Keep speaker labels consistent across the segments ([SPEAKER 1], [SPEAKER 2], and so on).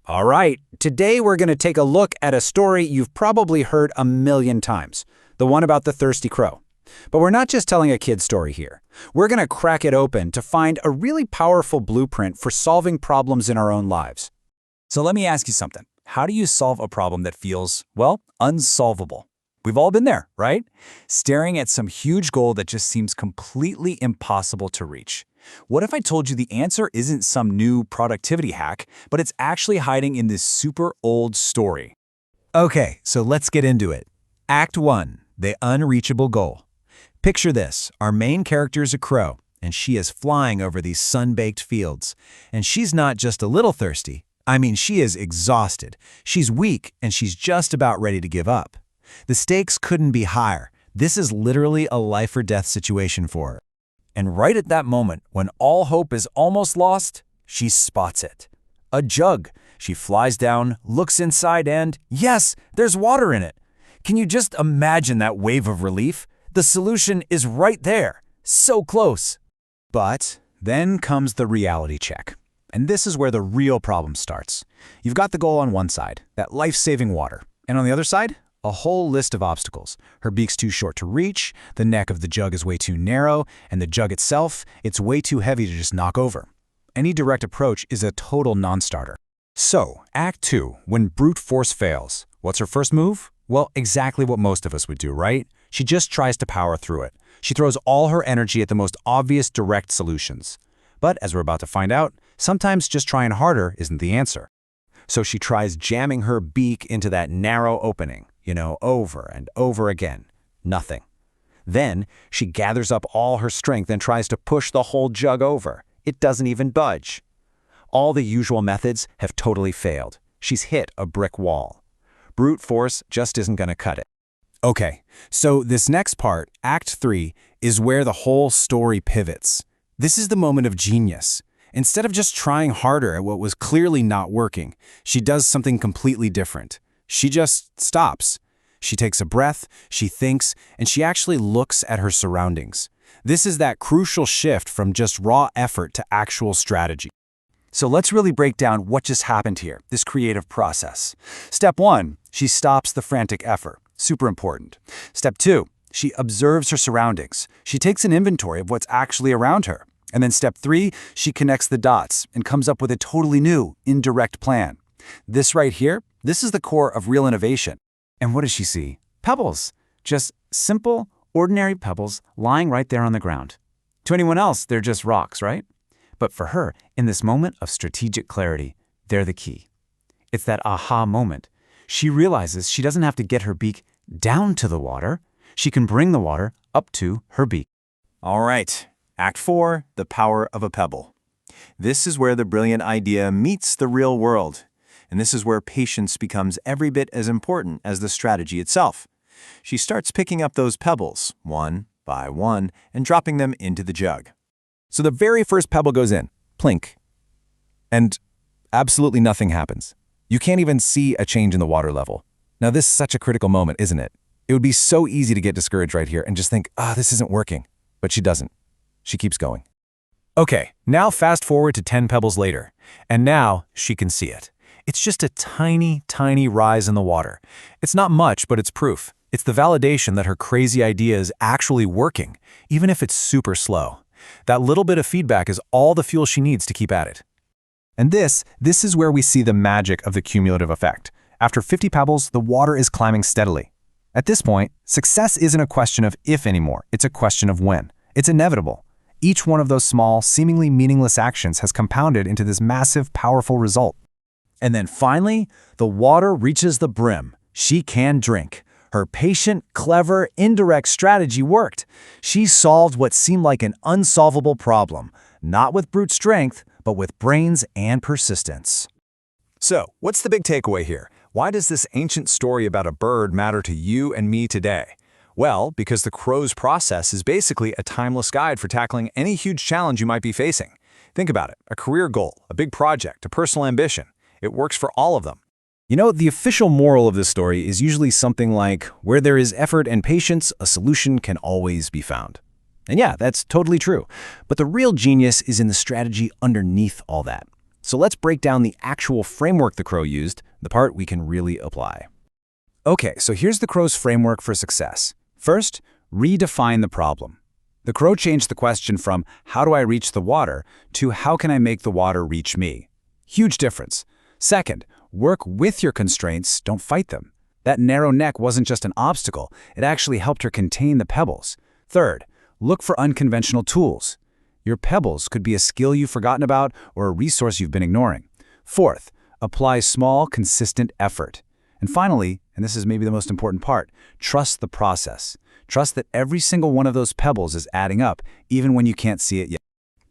[SPEAKER 1] All right, today we're going to take a look at a story you've probably heard a million times, the one about the thirsty crow. But we're not just telling a kid's story here. We're going to crack it open to find a really powerful blueprint for solving problems in our own lives.
[SPEAKER 2] So let me ask you something. How do you solve a problem that feels, well, unsolvable? We've all been there, right? Staring at some huge goal that just seems completely impossible to reach. What if I told you the answer isn't some new productivity hack, but it's actually hiding in this super old story?
[SPEAKER 3] Okay, so let's get into it. Act 1, the unreachable goal. Picture this, our main character is a crow, and she is flying over these sun-baked fields. And she's not just a little thirsty. I mean, she is exhausted. She's weak, and she's just about ready to give up. The stakes couldn't be higher. This is literally a life-or-death situation for her.
[SPEAKER 2] And right at that moment, when all hope is almost lost, she spots it. A jug. She flies down, looks inside, and yes, there's water in it. Can you just imagine that wave of relief? The solution is right there, so close.
[SPEAKER 1] But then comes the reality check. And this is where the real problem starts. You've got the goal on one side, that life-saving water. And on the other side, a whole list of obstacles. Her beak's too short to reach, the neck of the jug is way too narrow, and the jug itself, it's way too heavy to just knock over. Any direct approach is a total non-starter. So, Act 2, when brute force fails, what's her first move? Well, exactly what most of us would do, right? She just tries to power through it. She throws all her energy at the most obvious direct solutions. But as we're about to find out, sometimes just trying harder isn't the answer. So she tries jamming her beak into that narrow opening, over and over again. Nothing. Then she gathers up all her strength and tries to push the whole jug over. It doesn't even budge. All the usual methods have totally failed. She's hit a brick wall. Brute force just isn't going to cut it. Okay, so this next part, Act 3, is where the whole story pivots. This is the moment of genius. Instead of just trying harder at what was clearly not working, she does something completely different. She just stops. She takes a breath, she thinks, and she actually looks at her surroundings. This is that crucial shift from just raw effort to actual strategy. So let's really break down what just happened here, this creative process. Step 1, she stops the frantic effort. Super important. Step 2, she observes her surroundings. She takes an inventory of what's actually around her. And then step 3, she connects the dots and comes up with a totally new, indirect plan. This right here, this is the core of real innovation. And what does she see? Pebbles. Just simple, ordinary pebbles lying right there on the ground. To anyone else, they're just rocks, right? But for her, in this moment of strategic clarity, they're the key. It's that aha moment. She realizes she doesn't have to get her beak down to the water. She can bring the water up to her beak.
[SPEAKER 3] All right. Act 4, the power of a pebble. This is where the brilliant idea meets the real world. And this is where patience becomes every bit as important as the strategy itself. She starts picking up those pebbles, one by one, and dropping them into the jug. So the very first pebble goes in, plink, and absolutely nothing happens. You can't even see a change in the water level. Now this is such a critical moment, isn't it? It would be so easy to get discouraged right here and just think, this isn't working. But she doesn't. She keeps going. Okay, now fast forward to 10 pebbles later, and now she can see it. It's just a tiny, tiny rise in the water. It's not much, but it's proof. It's the validation that her crazy idea is actually working, even if it's super slow. That little bit of feedback is all the fuel she needs to keep at it. And this is where we see the magic of the cumulative effect. After 50 pebbles, the water is climbing steadily. At this point, success isn't a question of if anymore, it's a question of when. It's inevitable. Each one of those small, seemingly meaningless actions has compounded into this massive, powerful result. And then finally, the water reaches the brim. She can drink. Her patient, clever, indirect strategy worked. She solved what seemed like an unsolvable problem, not with brute strength, but with brains and persistence. So, what's the big takeaway here? Why does this ancient story about a bird matter to you and me today? Well, because the crow's process is basically a timeless guide for tackling any huge challenge you might be facing. Think about it, a career goal, a big project, a personal ambition. It works for all of them. The official moral of this story is usually something like, where there is effort and patience, a solution can always be found. And yeah, that's totally true. But the real genius is in the strategy underneath all that. So let's break down the actual framework the crow used, the part we can really apply.
[SPEAKER 2] Okay, so here's the crow's framework for success. First, redefine the problem. The crow changed the question from how do I reach the water to how can I make the water reach me? Huge difference. Second, work with your constraints, don't fight them. That narrow neck wasn't just an obstacle, it actually helped her contain the pebbles. Third, look for unconventional tools. Your pebbles could be a skill you've forgotten about or a resource you've been ignoring. Fourth, apply small, consistent effort. And finally, and this is maybe the most important part, trust the process. Trust that every single one of those pebbles is adding up, even when you can't see it yet.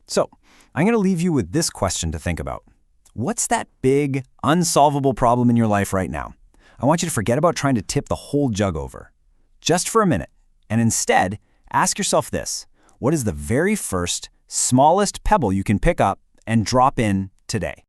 [SPEAKER 3] So, I'm going to leave you with this question to think about. What's that big, unsolvable problem in your life right now? I want you to forget about trying to tip the whole jug over. Just for a minute, and instead, ask yourself this. What is the very first, smallest pebble you can pick up and drop in today?